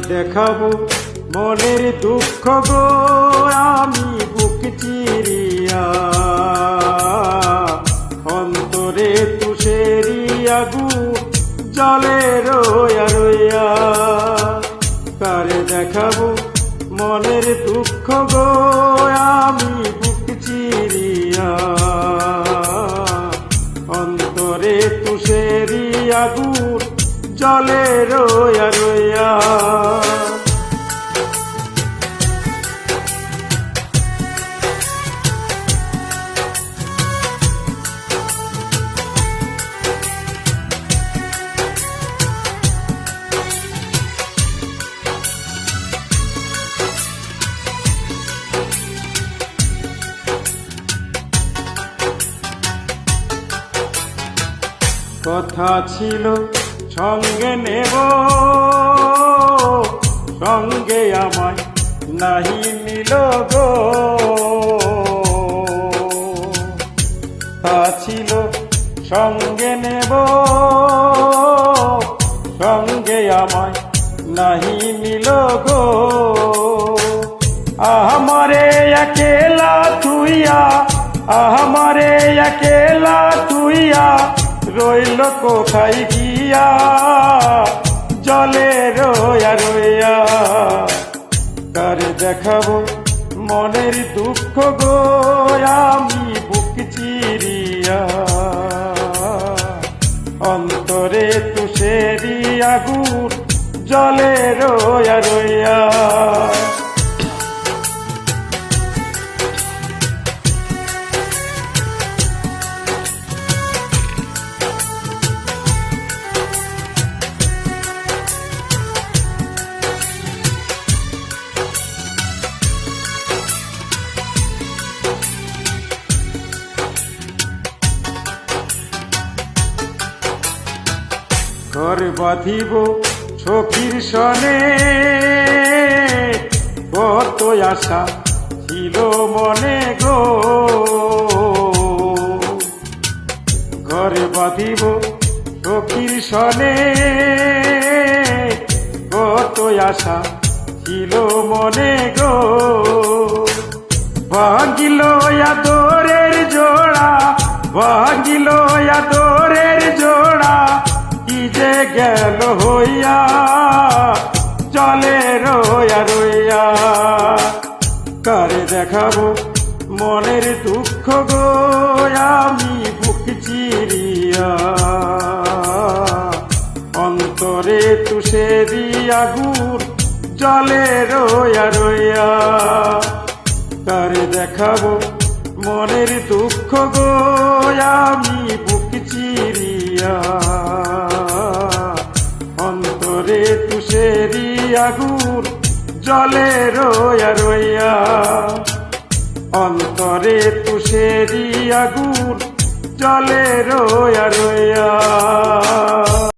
দেখাবো মনের দুঃখ গো আমি বুক চিরিয়া, অন্তরে তুষেরি আগুন জলে রইয়া রইয়া। কারে দেখাবো মনের দুঃখ গো আমি বুক চিরিয়া, অন্তরে তুষেরি আগুন জলে রইয়া রইয়া। কথা ছিল সঙ্গে নেব, সঙ্গে আমায় নাহি নিল গো। তা ছিল সঙ্গে নেব, সঙ্গে আমায় নাহি নিল গো। আমারে একেলা থুইয়া, আমারে একেলা থুইয়া রইল কোথায় গিয়া, জলে রইয়া রইয়া। কারে দেখাবো মনের দুঃখ গো আমি বুক চিরিয়া, অন্তরে তুষেরি আগুন জলে রইয়া রইয়া। ঘর বাঁধিব সখীর সনে, কত আশা ছিল মনে গো। ঘর বাঁধিব সখীর সনে, কত আশা ছিল মনে গো। ভাঙিল আদরের জোড়া, ভাঙিল আদরের জোড়া, কি যে গেল হইয়া, জলে রইয়া রইয়া। কারে দেখাবো মনের দুঃখ গো আমি বুক চিরিয়া, অন্তরে তুষেরি আগুন জলে রইয়া রইয়া। কারে দেখাবো মনের দুঃখ গো আমি বুক চিরিয়া, অন্তরে তুষেরি আগুন জলে রইয়া রইয়া। অন্তরে তুষেরি আগুন জলে রইয়া রইয়া।